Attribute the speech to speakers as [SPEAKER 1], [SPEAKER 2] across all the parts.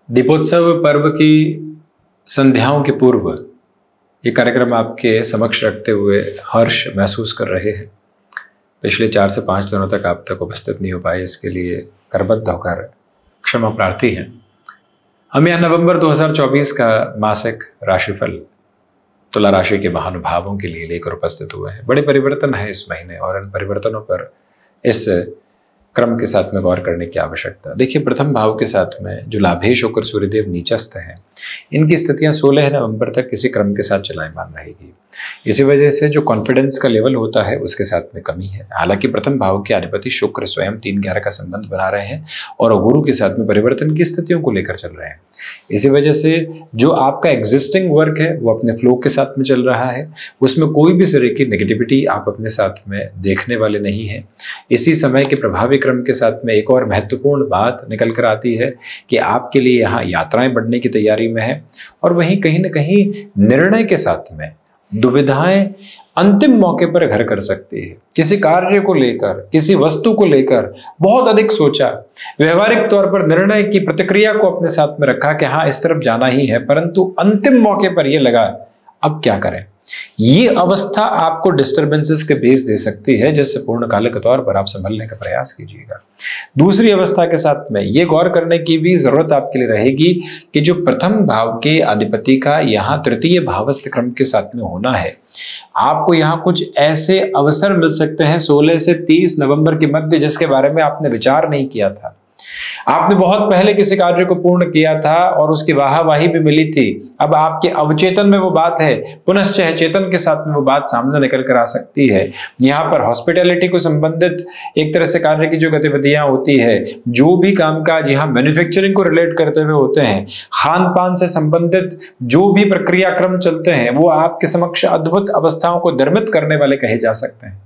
[SPEAKER 1] दीपोत्सव पर्व की संध्याओं के पूर्व ये कार्यक्रम आपके समक्ष रखते हुए हर्ष महसूस कर रहे हैं। पिछले 4 से 5 दिनों तक आप तक उपस्थित नहीं हो पाए, इसके लिए करबद्ध होकर क्षमा प्रार्थी हैं। हम यहाँ नवंबर 2024 का मासिक राशिफल तुला राशि के महानुभावों के लिए लेकर उपस्थित हुए हैं। बड़े परिवर्तन है इस महीने और इन परिवर्तनों पर इस क्रम के साथ में गौर करने की आवश्यकता। देखिए, प्रथम भाव के साथ में जो लाभेश होकर सूर्यदेव नीचस्थ हैं, इनकी स्थितियां 16 नवंबर तक किसी क्रम के साथ चलायमान रहेगी। इसी वजह से जो कॉन्फिडेंस का लेवल होता है उसके साथ में कमी है। हालांकि प्रथम भाव के अधिपति शुक्र स्वयं 3-11 का संबंध बना रहे हैं और गुरु के साथ में परिवर्तन की स्थितियों को लेकर चल रहे हैं। इसी वजह से जो आपका एग्जिस्टिंग वर्क है वो अपने फ्लो के साथ में चल रहा है, उसमें कोई भी तरह की नेगेटिविटी आप अपने साथ में देखने वाले नहीं है। इसी समय के प्रभावी क्रम के साथ में एक और महत्वपूर्ण बात निकल कर आती है कि आपके लिए यहाँ यात्राएं बढ़ने की तैयारी में है और वहीं कहीं ना कहीं निर्णय के साथ में दुविधाएं अंतिम मौके पर घर कर सकती है। किसी कार्य को लेकर, किसी वस्तु को लेकर बहुत अधिक सोचा, व्यवहारिक तौर पर निर्णय की प्रतिक्रिया को अपने साथ में रखा कि हाँ इस तरफ जाना ही है, परंतु अंतिम मौके पर यह लगा अब क्या करें। ये अवस्था आपको डिस्टर्बेंसेस के बेस दे सकती है, जिससे पूर्णकालिक तौर पर आप संभलने का प्रयास कीजिएगा। दूसरी अवस्था के साथ में ये गौर करने की भी जरूरत आपके लिए रहेगी कि जो प्रथम भाव के अधिपति का यहाँ तृतीय भावस्थ क्रम के साथ में होना है, आपको यहाँ कुछ ऐसे अवसर मिल सकते हैं 16 से 30 नवंबर के मध्य जिसके बारे में आपने विचार नहीं किया था। आपने बहुत पहले किसी कार्य को पूर्ण किया था और उसकी वाहवाही भी मिली थी। अब आपके अवचेतन में वो बात है, पुनश्च चेतन के साथ में वो बात सामने निकल कर आ सकती है। यहाँ पर हॉस्पिटैलिटी को संबंधित एक तरह से कार्य की जो गतिविधियां होती है, जो भी कामकाज यहाँ मैन्युफैक्चरिंग को रिलेट करते हुए होते हैं, खान पान से संबंधित जो भी प्रक्रिया क्रम चलते हैं, वो आपके समक्ष अद्भुत अवस्थाओं को निर्मित करने वाले कहे जा सकते हैं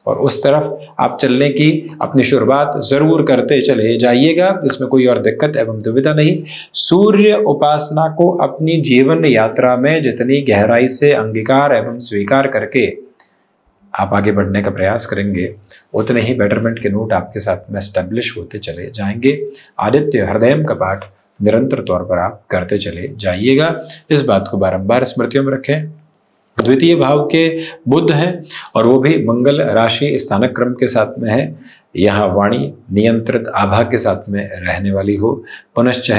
[SPEAKER 1] और उस तरफ आप चलने की अपनी शुरुआत जरूर करते चले जाइएगा। इसमें कोई और दिक्कत एवं दुविधा नहीं। सूर्य उपासना को अपनी जीवन यात्रा में जितनी गहराई से अंगीकार एवं स्वीकार करके आप आगे बढ़ने का प्रयास करेंगे, उतने ही बेटरमेंट के नोट आपके साथ में एस्टेब्लिश होते चले जाएंगे। आदित्य हृदय का पाठ निरंतर तौर पर आप करते चले जाइएगा। इस बात को बारंबार स्मृतियों में रखें। द्वितीय भाव के बुध हैं और वो भी मंगल राशि स्थानक क्रम के साथ में है। यहाँ वाणी नियंत्रित आभा के साथ में रहने वाली हो, पुनश्च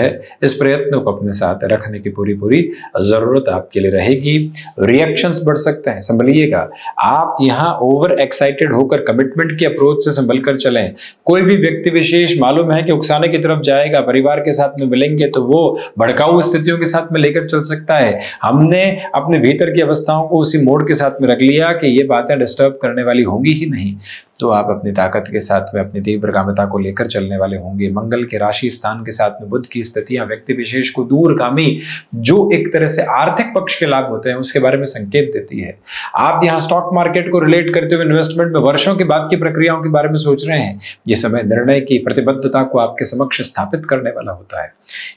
[SPEAKER 1] इस प्रयत्न को अपने साथ रखने की पूरी जरूरत आपके लिए रहेगी। रिएक्शंस बढ़ सकते हैं, संभलिएगा। आप यहाँ ओवर एक्साइटेड होकर कमिटमेंट की अप्रोच से संभल कर चलें। कोई भी व्यक्ति विशेष मालूम है कि उकसाने की तरफ जाएगा, परिवार के साथ में मिलेंगे तो वो भड़काऊ स्थितियों के साथ में लेकर चल सकता है। हमने अपने भीतर की अवस्थाओं को उसी मोड के साथ में रख लिया कि ये बातें डिस्टर्ब करने वाली होंगी ही नहीं, तो आप अपनी ताकत के साथ में अपनी तीव्रगामिता को लेकर चलने वाले होंगे। मंगल के राशि स्थान के साथ में बुध की स्थितियां व्यक्ति विशेष को दूरगामी जो एक तरह से आर्थिक पक्ष के लाभ होते हैं उसके बारे में संकेत देती है। आप यहाँ स्टॉक मार्केट को रिलेट करते हुए इन्वेस्टमेंट में वर्षों के बाद की प्रक्रियाओं के बारे में सोच रहे हैं। ये समय निर्णय की प्रतिबद्धता को आपके समक्ष स्थापित करने वाला होता है।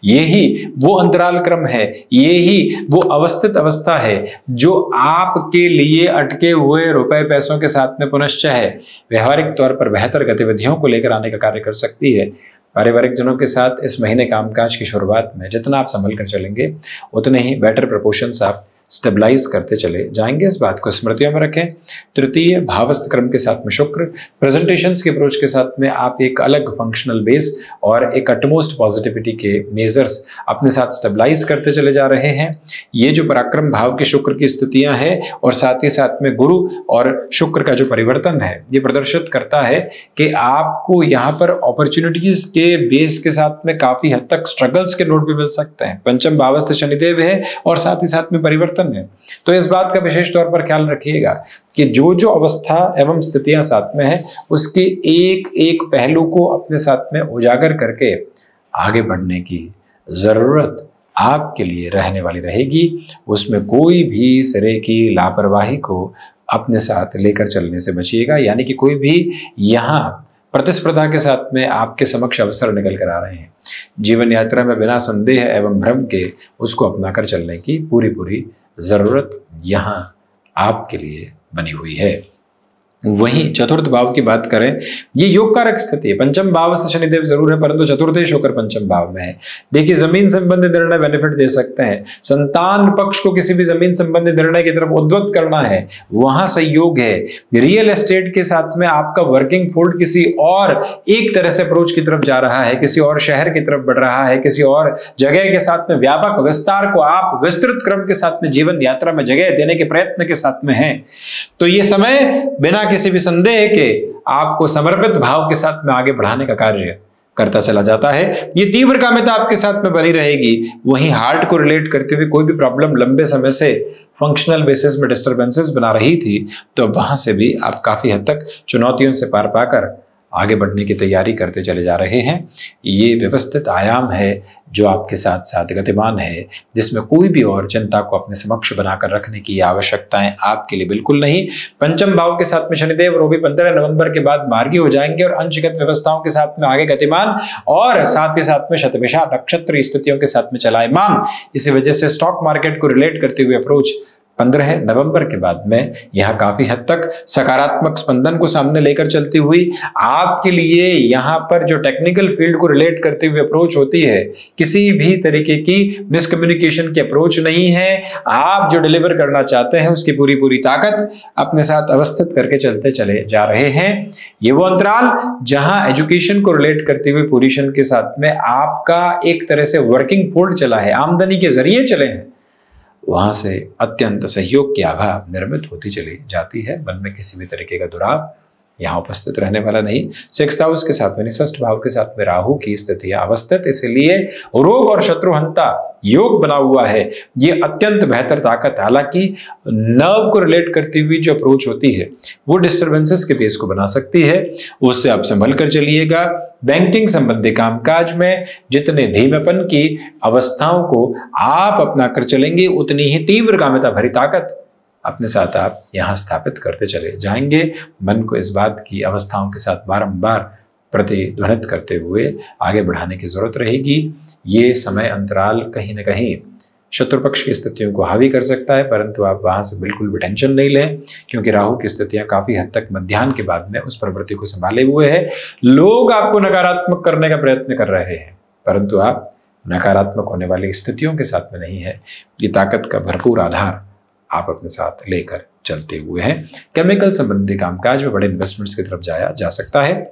[SPEAKER 1] यही वो अंतराल क्रम है, यही वो अवस्थित अवस्था है जो आपके लिए अटके हुए रुपए पैसों के साथ में पुनश्च व्यवहारिक तौर पर बेहतर गतिविधियों को लेकर आने का कार्य कर सकती है। पारिवारिक जनों के साथ इस महीने कामकाज की शुरुआत में जितना आप संभल कर चलेंगे, उतने ही बेटर प्रोपोर्शंस आप स्टेबलाइज करते चले जाएंगे। इस बात को स्मृतियों में रखें। तृतीय भावस्थ क्रम के साथ में शुक्र प्रेजेंटेशंस के अप्रोच के साथ में आप एक अलग फंक्शनल बेस और एक अटमोस्ट पॉजिटिविटी के मेजर्स अपने साथ स्टेबलाइज करते चले जा रहे हैं। ये जो पराक्रम भाव के शुक्र की स्थितियां हैं और साथ ही साथ में गुरु और शुक्र का जो परिवर्तन है, ये प्रदर्शित करता है कि आपको यहाँ पर अपॉर्चुनिटीज के बेस के साथ में काफी हद तक स्ट्रगल्स के नोट भी मिल सकते हैं। पंचम भावस्थ शनिदेव है और साथ ही साथ में परिवर्तन है, तो इस बात का विशेष तौर पर ख्याल रखिएगा कि जो अवस्था एवं स्थितियां साथ में है उसके एक एक पहलू को अपने साथ में उजागर करके आगे बढ़ने की जरूरत आपके लिए रहने वाली रहेगी। उसमें कोई भी सिरे की लापरवाही को अपने साथ लेकर चलने से बचिएगा। यानी कि कोई भी यहाँ प्रतिस्पर्धा के साथ में आपके समक्ष अवसर निकल कर आ रहे हैं, जीवन यात्रा में बिना संदेह एवं भ्रम के उसको अपनाकर चलने की पूरी जरूरत यहाँ आपके लिए बनी हुई है। वहीं चतुर्थ भाव की बात करें, ये योग कारक स्थिति है। पंचम भाव से शनिदेव जरूर है, परंतु चतुर्थेश होकर पंचम भाव में है। देखिए, जमीन संबंधी निर्णय बेनिफिट दे सकते हैं। संतान पक्ष को किसी भी जमीन संबंधी निर्णय की तरफ उद्युक्त करना है, वहां संयोग है। रियल एस्टेट के साथ में आपका वर्किंग फोल्ड किसी और एक तरह से अप्रोच की तरफ जा रहा है, किसी और शहर की तरफ बढ़ रहा है, किसी और जगह के साथ में व्यापक विस्तार को आप विस्तृत क्रम के साथ में जीवन यात्रा में जगह देने के प्रयत्न के साथ में है। तो ये समय बिना किसी भी संदेह के आपको समर्पित भाव के साथ में आगे बढ़ाने का कार्य करता चला जाता है। ये तीव्रकामिता आपके साथ में बनी रहेगी। वहीं हार्ट को रिलेट करते हुए कोई भी प्रॉब्लम लंबे समय से फंक्शनल बेसिस में डिस्टर्बेंसेस बना रही थी, तो वहां से भी आप काफी हद तक चुनौतियों से पार पाकर आगे बढ़ने की तैयारी करते चले जा रहे हैं। ये व्यवस्थित आयाम है जो आपके साथ साथ गतिमान है, जिसमें कोई भी और चिंता को अपने समक्ष बनाकर रखने की आवश्यकताएं आपके लिए बिल्कुल नहीं। पंचम भाव के साथ में शनिदेव और वो भी 15 नवंबर के बाद मार्गी हो जाएंगे और अंशगत व्यवस्थाओं के साथ में आगे गतिमान और साथ ही साथ में शतभिषा नक्षत्र स्थितियों के साथ में चलायमान। इसी वजह से स्टॉक मार्केट को रिलेट करते हुए अप्रोच 15 नवंबर के बाद में यहां काफी हद तक सकारात्मक स्पंदन को सामने लेकर चलती हुई आपके लिए यहां पर जो टेक्निकल फील्ड को रिलेट करते हुए अप्रोच होती है, किसी भी तरीके की मिसकम्युनिकेशन की अप्रोच नहीं है। आप जो डिलीवर करना चाहते हैं उसकी पूरी पूरी ताकत अपने साथ अवस्थित करके चलते चले जा रहे हैं। ये वो अंतराल जहां एजुकेशन को रिलेट करते हुए पोजीशन के साथ में आपका एक तरह से वर्किंग फोल्ड चला है, आमदनी के जरिए चले हैं, वहां से अत्यंत सहयोग की आभा निर्मित होती चली जाती है। मन में किसी भी तरीके का दुराव यहाँ उपस्थित रहने वाला नहीं। 6th हाउस के साथ में षष्ठ भाव के साथ में राहु की स्थिति अवस्थित, इसलिए रोग और शत्रुहंता योग बना हुआ है। ये अत्यंत बेहतर ताकत, हालांकि नर्व को रिलेट करती हुई जो अप्रोच होती है वो डिस्टर्बेंसेस के बेस को बना सकती है, उससे आप संभल कर चलिएगा। बैंकिंग संबंधी कामकाज में जितने धीमेपन की अवस्थाओं को आप अपना कर चलेंगे, उतनी ही तीव्रगामिता भरी ताकत अपने साथ आप यहां स्थापित करते चले जाएंगे। मन को इस बात की अवस्थाओं के साथ बारंबार प्रतिध्वनित करते हुए आगे बढ़ाने की जरूरत रहेगी। ये समय अंतराल कहीं ना कहीं शत्रु पक्ष की स्थितियों को हावी कर सकता है, परंतु आप वहां से बिल्कुल भी टेंशन नहीं लें, क्योंकि राहु की स्थितियां काफी हद तक मध्याह्न के बाद में उस प्रवृत्ति को संभाले हुए है। लोग आपको नकारात्मक करने का प्रयत्न कर रहे हैं, परंतु आप नकारात्मक होने वाली स्थितियों के साथ में नहीं है। ये ताकत का भरपूर आधार आप अपने साथ लेकर चलते हुए हैं। केमिकल संबंधी कामकाज में बड़े इन्वेस्टमेंट्स की तरफ जाया जा सकता है।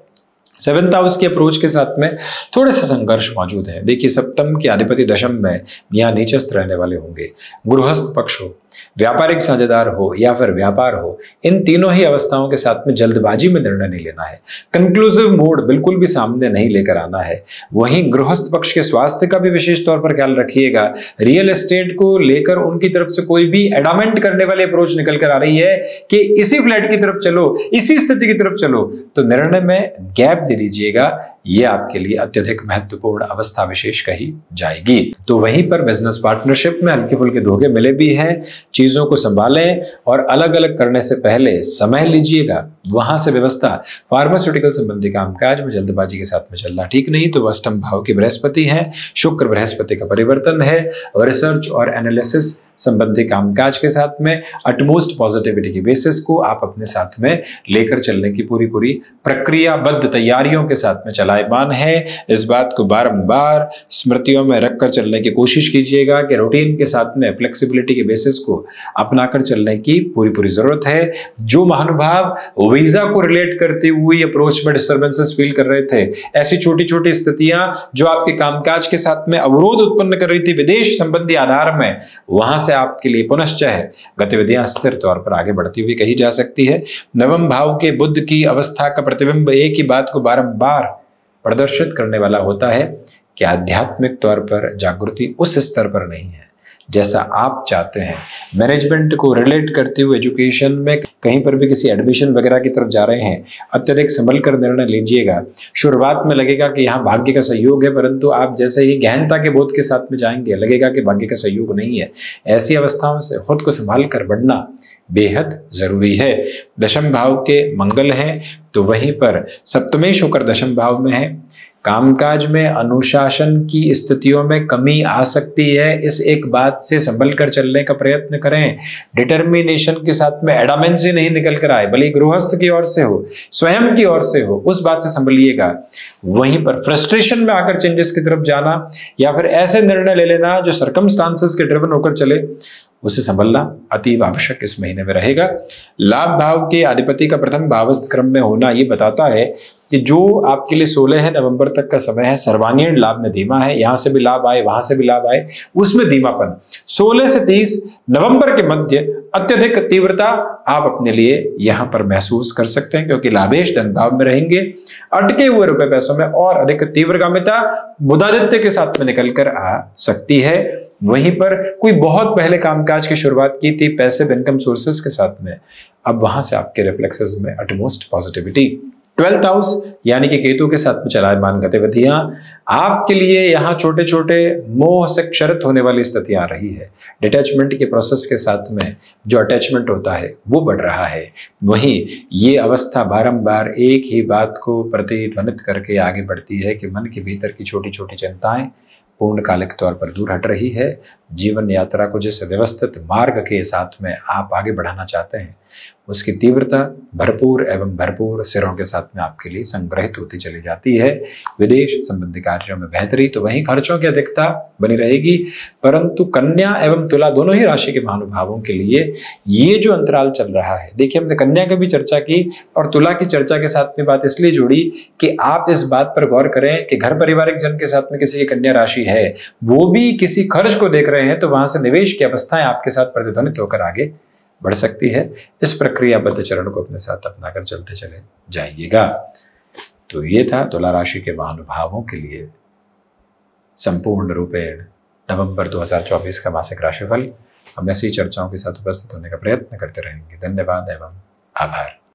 [SPEAKER 1] 7th हाउस की अप्रोच के साथ में थोड़े से संघर्ष मौजूद है। देखिए, सप्तम के अधिपति दशम में या नीचस्थ रहने वाले होंगे। गृहस्थ पक्ष हो, व्यापारिक साझेदार हो या फिर व्यापार हो, इन तीनों ही अवस्थाओं के साथ में जल्दबाजी में निर्णय नहीं लेना है। कंक्लूसिव मोड बिल्कुल भी सामने नहीं लेकर आना है। वहीं गृहस्थ पक्ष के स्वास्थ्य का भी विशेष तौर पर ख्याल रखिएगा। रियल एस्टेट को लेकर उनकी तरफ से कोई भी एडामेंट करने वाली अप्रोच निकल कर आ रही है कि इसी फ्लैट की तरफ चलो, इसी स्थिति की तरफ चलो, तो निर्णय में गैप दे दीजिएगा। ये आपके लिए अत्यधिक महत्वपूर्ण अवस्था विशेष कही जाएगी। तो वहीं पर बिजनेस पार्टनरशिप में हल्के फुल्के धोखे मिले भी हैं। चीजों को संभालें और अलग अलग करने से पहले समय लीजिएगा। वहां से व्यवस्था फार्मास्यूटिकल संबंधी कामकाज में जल्दबाजी के साथ में चलना ठीक नहीं। तो अष्टम भाव की बृहस्पति है, शुक्र बृहस्पति का परिवर्तन है, और रिसर्च और एनालिसिस संबंधी कामकाज के साथ में अटमोस्ट पॉजिटिविटी की बेसिस को आप अपने साथ में लेकर चलने की पूरी पूरी प्रक्रियाबद्ध तैयारियों के साथ में चलायमान है। इस बात को बारंबार स्मृतियों में रखकर चलने की कोशिश कीजिएगा कि रूटीन के साथ में फ्लेक्सिबिलिटी के बेसिस को अपनाकर चलने की पूरी पूरी जरूरत है। जो महानुभाव वीजा को रिलेट करते हुए अप्रोच में डिस्टर्बेंसेस फील कर रहे थे, ऐसी छोटी छोटी स्थितियां जो आपके कामकाज के साथ में अवरोध उत्पन्न कर रही थी विदेश संबंधी आधार में, वहां से आपके लिए पुनश्चय गतिविधियां स्थिर तौर पर आगे बढ़ती हुई कही जा सकती है। नवम भाव के बुध की अवस्था का प्रतिबिंब एक ही बात को बारंबार प्रदर्शित करने वाला होता है कि आध्यात्मिक तौर पर जागृति उस स्तर पर नहीं है जैसा आप चाहते हैं। मैनेजमेंट को रिलेट करते हुए एजुकेशन में कहीं पर भी किसी एडमिशन वगैरह की तरफ जा रहे हैं, अत्यधिक संभल कर निर्णय लीजिएगा। शुरुआत में लगेगा कि यहाँ भाग्य का सहयोग है, परंतु आप जैसे ही गहनता के बोध के साथ में जाएंगे लगेगा कि भाग्य का सहयोग नहीं है। ऐसी अवस्थाओं से खुद को संभाल कर बढ़ना बेहद जरूरी है। दशम भाव के मंगल हैं, तो वहीं पर सप्तमेश होकर दशम भाव में है। कामकाज में अनुशासन की स्थितियों में कमी आ सकती है, इस एक बात से संभल कर चलने का प्रयत्न करें। डिटर्मिनेशन के साथ में एडामेंसी नहीं निकल कर आए, भले गृहस्थ की ओर से हो, स्वयं की ओर से हो, उस बात से संभलिएगा। वहीं पर फ्रस्ट्रेशन में आकर चेंजेस की तरफ जाना या फिर ऐसे निर्णय ले लेना जो सर्कमस्टांसेस के ड्रिवन होकर चले, उसे संभलना अतीव आवश्यक इस महीने में रहेगा। लाभ भाव के अधिपति का प्रथम भावस्थ क्रम में होना ये बताता है कि जो आपके लिए 16 नवंबर तक का समय है, सर्वांगीण लाभ में धीमा है, यहां से भी लाभ आए, वहां से भी लाभ आए, उसमें धीमापन 16 से 30 नवंबर के मध्य अत्यधिक तीव्रता आप अपने लिए यहां पर महसूस कर सकते हैं, क्योंकि लाभेश धन भाव में रहेंगे। अटके हुए रुपए पैसों में और अधिक तीव्रगामिता बुधादित्य के साथ में निकल कर आ सकती है। वहीं पर कोई बहुत पहले कामकाज की शुरुआत की थी पैसिव इनकम सोर्सेस के साथ में, अब वहां से आपके रिफ्लेक्सेस में अटमोस्ट पॉजिटिविटी। 12th हाउस यानी कि केतु के साथ में चलायमान गतिविधियां आपके लिए यहाँ छोटे छोटे मोह से क्षरित होने वाली स्थितियां आ रही है। डिटैचमेंट के प्रोसेस के साथ में जो अटैचमेंट होता है वो बढ़ रहा है। वहीं ये अवस्था बारंबार एक ही बात को प्रतिध्वनित करके आगे बढ़ती है कि मन के भीतर की छोटी छोटी चिंताएं पूर्णकालिक तौर पर दूर हट रही है। जीवन यात्रा को जिस व्यवस्थित मार्ग के साथ में आप आगे बढ़ाना चाहते हैं, उसकी तीव्रता भरपूर एवं भरपूर सिरों के साथ में आपके लिए संग्रहित होती चली जाती है। विदेश संबंधी कार्यों में बेहतरी तो वहीं खर्चों की अधिकता बनी रहेगी, परंतु कन्या एवं तुला दोनों ही राशि के महानुभावों के लिए ये जो अंतराल चल रहा है, देखिए हमने कन्या की भी चर्चा की और तुला की चर्चा के साथ में बात इसलिए जोड़ी कि आप इस बात पर गौर करें कि घर पारिवारिक जन के साथ में किसी की कन्या राशि है, वो भी किसी खर्च को देख रहे हैं, तो वहां से निवेश की अवस्थाएं आपके साथ प्रतिध्वनित होकर आगे बढ़ सकती है। इस प्रक्रियाबद्ध चरण को अपने साथ अपनाकर चलते चले जाइएगा। तो ये था तुला राशि के महानुभावों के लिए संपूर्ण रूपेण नवंबर 2024 का मासिक राशिफल। हम ऐसी चर्चाओं के साथ उपस्थित होने का प्रयत्न करते रहेंगे। धन्यवाद एवं आभार।